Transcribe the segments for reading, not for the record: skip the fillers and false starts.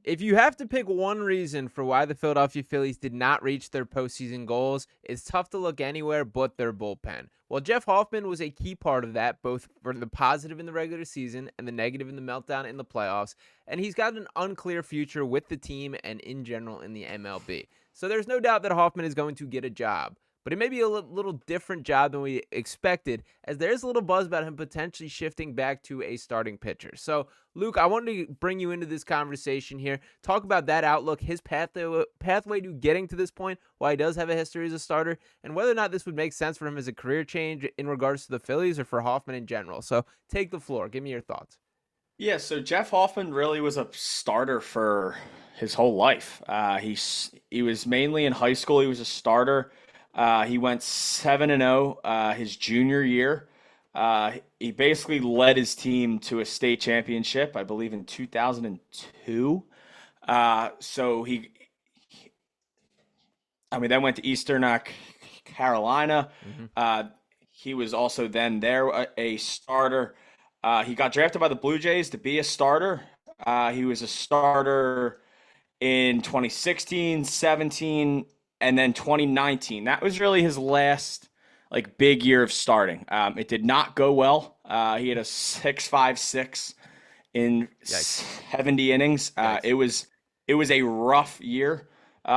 If you have to pick one reason for why the Philadelphia Phillies did not reach their postseason goals, it's tough to look anywhere but their bullpen. Well, Jeff Hoffman was a key part of that, both for the positive in the regular season and the negative in the meltdown in the playoffs, and he's got an unclear future with the team and in general in the MLB. So there's no doubt that Hoffman is going to get a job. But it may be a little different job than we expected, as there's a little buzz about him potentially shifting back to a starting pitcher. So, Luke, I wanted to bring you into this conversation here. Talk about that outlook, his pathway to getting to this point, why he does have a history as a starter, and whether or not this would make sense for him as a career change in regards to the Phillies or for Hoffman in general. So, take the floor. Give me your thoughts. Yeah, so Jeff Hoffman really was a starter for his whole life. He was mainly in high school. He was a starter. He went 7-0 his junior year. He basically led his team to a state championship, I believe, in 2002. So then went to Eastern Carolina. Hmm. He was also then there a starter. He got drafted by the Blue Jays to be a starter. He was a starter in 2016, 17, and then 2019. That was really his last big year of starting. It did not go well. He had a 6.56 in Yikes. 70 innings. Yikes. It was a rough year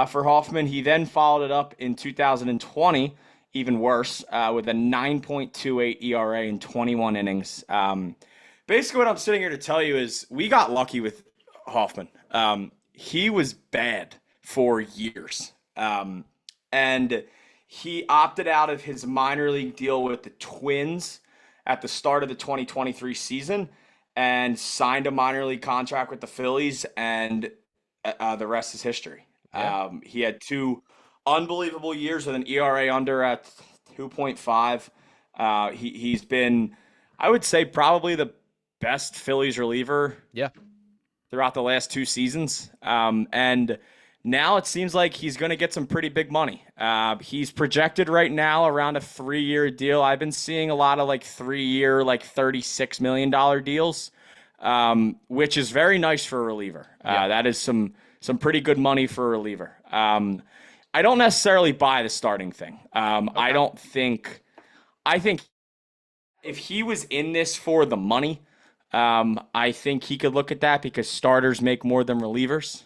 for Hoffman. He then followed it up in 2020, even worse, with a 9.28 ERA in 21 innings. Basically, what I'm sitting here to tell you is we got lucky with Hoffman. He was bad for years. And he opted out of his minor league deal with the Twins at the start of the 2023 season and signed a minor league contract with the Phillies, and the rest is history. Yeah. He had two unbelievable years with an ERA under at 2.5. He's been, I would say, probably the best Phillies reliever Yeah. throughout the last two seasons. And now it seems like he's going to get some pretty big money. He's projected right now around a 3-year deal. I've been seeing a lot of 3-year, $36 million deals, which is very nice for a reliever. Yeah. That is some pretty good money for a reliever. I don't necessarily buy the starting thing. Okay. I think if he was in this for the money, I think he could look at that because starters make more than relievers.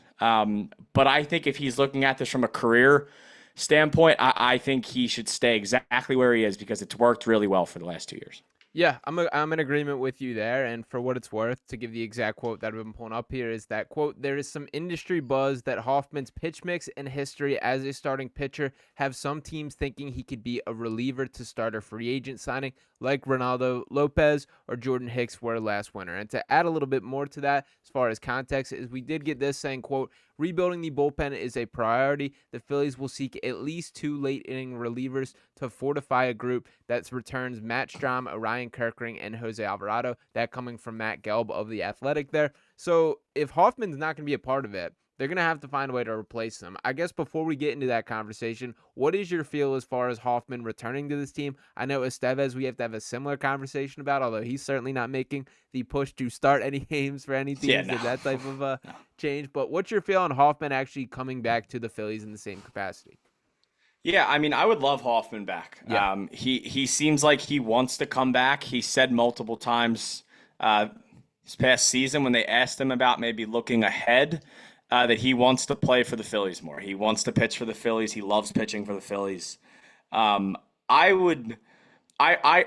But I think if he's looking at this from a career standpoint, I think he should stay exactly where he is because it's worked really well for the last 2 years. Yeah, I'm in agreement with you there. And for what it's worth, to give the exact quote that I've been pulling up here is that quote, "There is some industry buzz that Hoffman's pitch mix and history as a starting pitcher have some teams thinking he could be a reliever to start a free agent signing like Ronaldo Lopez or Jordan Hicks were last winter." And to add a little bit more to that, as far as context, is we did get this saying, quote, "Rebuilding the bullpen is a priority. The Phillies will seek at least 2 late inning relievers to fortify a group that returns Matt Strahm, Orion Kirkring, and Jose Alvarado." That coming from Matt Gelb of The Athletic there. So if Hoffman's not going to be a part of it, they're going to have to find a way to replace him. I guess before we get into that conversation, what is your feel as far as Hoffman returning to this team? I know Estevez we have to have a similar conversation about, although he's certainly not making the push to start any games for any Yeah, teams no, in that type of no. change. But what's your feel on Hoffman actually coming back to the Phillies in the same capacity? Yeah, I mean, I would love Hoffman back. Yeah. He seems like he wants to come back. He said multiple times this past season when they asked him about maybe looking ahead that he wants to play for the Phillies more. He wants to pitch for the Phillies. He loves pitching for the Phillies. I would, I,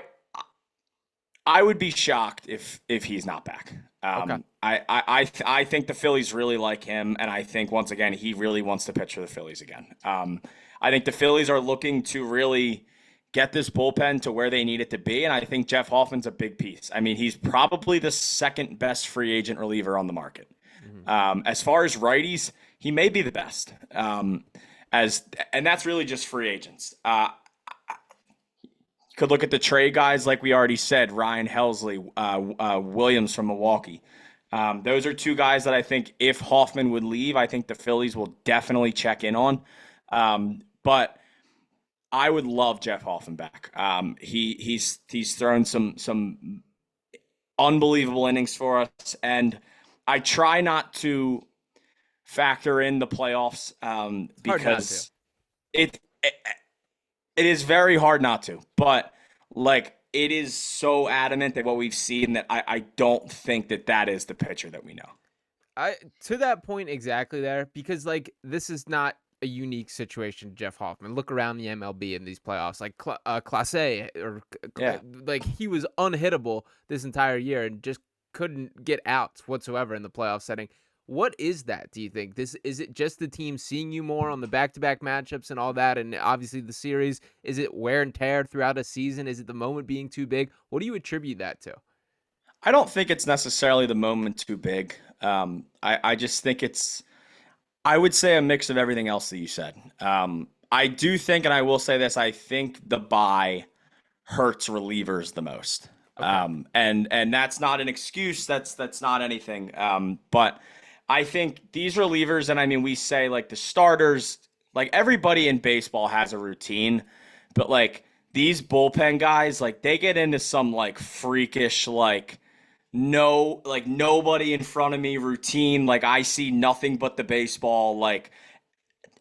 I would be shocked if he's not back. Okay. I think the Phillies really like him, and I think once again he really wants to pitch for the Phillies again. I think the Phillies are looking to really get this bullpen to where they need it to be, and I think Jeff Hoffman's a big piece. I mean, he's probably the second best free agent reliever on the market. Mhm. As far as righties, he may be the best. And that's really just free agents. Could look at the trade guys, like we already said, Ryan Helsley, Williams from Milwaukee. Those are two guys that I think if Hoffman would leave, I think the Phillies will definitely check in on. But I would love Jeff Hoffman back. He's thrown some unbelievable innings for us, and I try not to factor in the playoffs Hard not to. because it it is very hard not to. But like it is so adamant that what we've seen that I don't think that that is the pitcher that we know. I to that point exactly there, because like this is not a unique situation to Jeff Hoffman. Look around the MLB in these playoffs, like Clase Yeah. like he was unhittable this entire year and just couldn't get outs whatsoever in the playoff setting. What is that? Do you think this is it just the team seeing you more on the back-to-back matchups and all that, and obviously the series? Is it wear and tear throughout a season? Is it the moment being too big? What do you attribute that to? I don't think it's necessarily the moment too big. I just think I would say a mix of everything else that you said. I do think, and I will say this, I think the bye hurts relievers the most. Okay. And that's not an excuse. That's not anything. But I think these relievers, and I mean, we say like the starters, like everybody in baseball has a routine, but like these bullpen guys, like they get into some like freakish, like no, like nobody in front of me routine. Like I see nothing but the baseball. Like,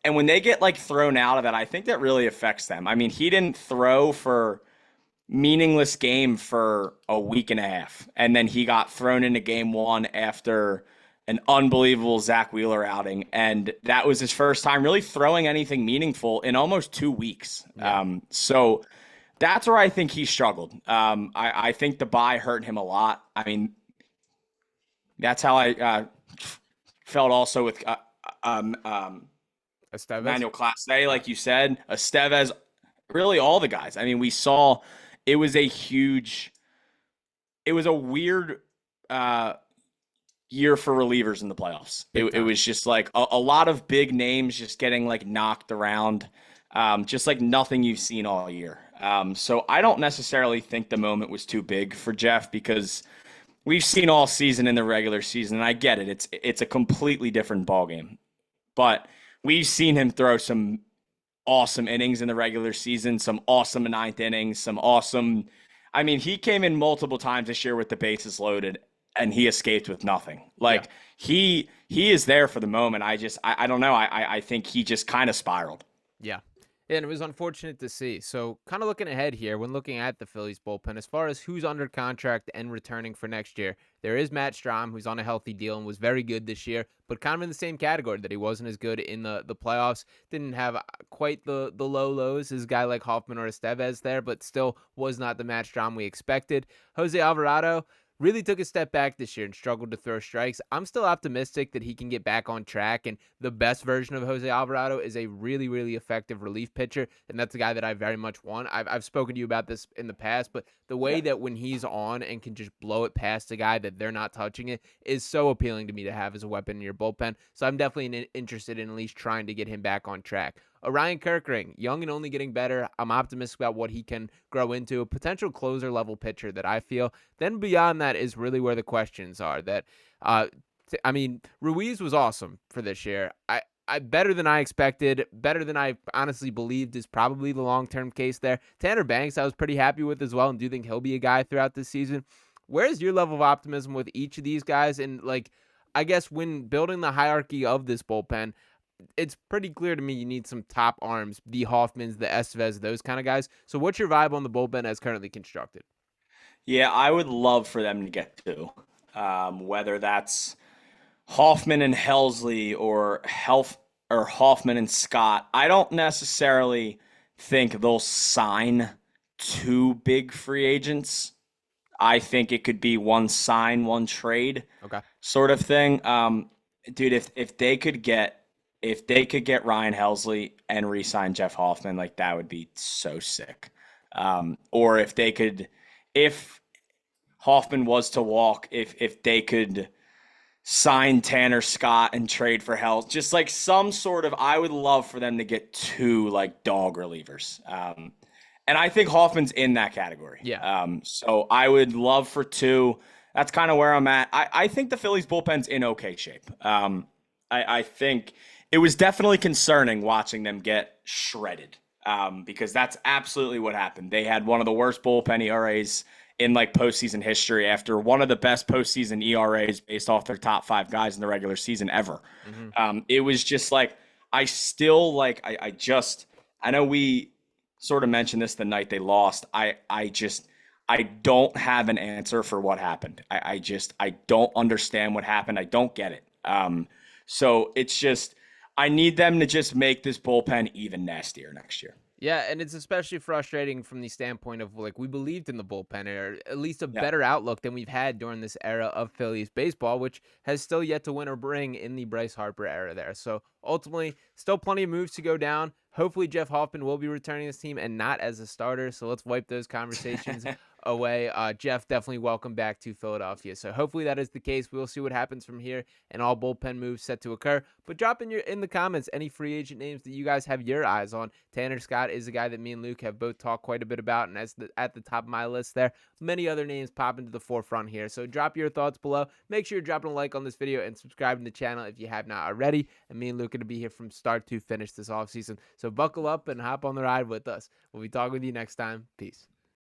and when they get like thrown out of it, I think that really affects them. I mean, he didn't throw for meaningless game for a week and a half. And then he got thrown into game one after an unbelievable Zack Wheeler outing. And that was his first time really throwing anything meaningful in almost 2 weeks. Yeah. So that's where I think he struggled. I think the bye hurt him a lot. I mean, that's how I felt also with Estevez? Manuel Clase, like you said, Estevez, really all the guys. I mean, we saw it was it was a weird year for relievers in the playoffs. It was just like a lot of big names just getting like knocked around, just like nothing you've seen all year. So I don't necessarily think the moment was too big for Jeff because we've seen all season in the regular season, and I get it. It's a completely different ballgame. But we've seen him throw some awesome innings in the regular season, some awesome ninth innings, some awesome. I mean, he came in multiple times this year with the bases loaded, and he escaped with nothing. Yeah. Like he is there for the moment. I don't know. I think he just kind of spiraled. Yeah. And it was unfortunate to see. So, kind of looking ahead here, when looking at the Phillies bullpen, as far as who's under contract and returning for next year, there is Matt Strahm, who's on a healthy deal and was very good this year, but kind of in the same category that he wasn't as good in the playoffs. Didn't have quite the low lows as a guy like Hoffman or Estevez there, but still was not the Matt Strahm we expected. Jose Alvarado really took a step back this year and struggled to throw strikes. I'm still optimistic that he can get back on track, and the best version of Jose Alvarado is a really, really effective relief pitcher, and that's a guy that I very much want. I've spoken to you about this in the past, but the way Yeah. that when he's on and can just blow it past a guy that they're not touching it is so appealing to me to have as a weapon in your bullpen. So I'm definitely interested in at least trying to get him back on track. Orion Kirkring, young and only getting better. I'm optimistic about what he can grow into, a potential closer level pitcher that I feel. Then beyond that is really where the questions are. That, I mean, Ruiz was awesome for this year. I better than I expected, better than I honestly believed is probably the long-term case there. Tanner Banks, I was pretty happy with as well, and do think he'll be a guy throughout this season. Where's your level of optimism with each of these guys? And like, I guess when building the hierarchy of this bullpen, it's pretty clear to me you need some top arms, the Hoffmans, the Estevez, those kind of guys. So what's your vibe on the bullpen as currently constructed? Yeah, I would love for them to get two. Whether that's Hoffman and Helsley or Hoffman and Scott. I don't necessarily think they'll sign two big free agents. I think it could be one sign, one trade Okay. sort of thing. Dude, if they could get Ryan Helsley and re-sign Jeff Hoffman, like that would be so sick. Or if Hoffman was to walk, if they could sign Tanner Scott and trade for Hell, just like some sort of, I would love for them to get two like dog relievers. And I think Hoffman's in that category. Yeah. So I would love for two. That's kind of where I'm at. I think the Phillies bullpen's in okay shape. I think it was definitely concerning watching them get shredded because that's absolutely what happened. They had one of the worst bullpen ERAs in like postseason history after one of the best postseason ERAs based off their top 5 guys in the regular season ever. Mm-hmm. It was just like, I still like, I know we sort of mentioned this the night they lost. I don't have an answer for what happened. I don't understand what happened. I don't get it. So it's just, I need them to just make this bullpen even nastier next year. Yeah, and it's especially frustrating from the standpoint of like we believed in the bullpen, or at least a Yeah. better outlook than we've had during this era of Phillies baseball, which has still yet to win or bring in the Bryce Harper era there. So ultimately, still plenty of moves to go down. Hopefully, Jeff Hoffman will be returning this team and not as a starter. So let's wipe those conversations away. Jeff, definitely welcome back to Philadelphia. So hopefully that is the case. We'll see what happens from here, and all bullpen moves set to occur. But drop in the comments any free agent names that you guys have your eyes on. Tanner Scott is a guy that me and Luke have both talked quite a bit about, and at the top of my list there. Many other names pop into the forefront here. So drop your thoughts below. Make sure you're dropping a like on this video and subscribing to the channel if you have not already. And me and Luke are going to be here from start to finish this offseason. So buckle up and hop on the ride with us. We'll be talking with you next time. Peace.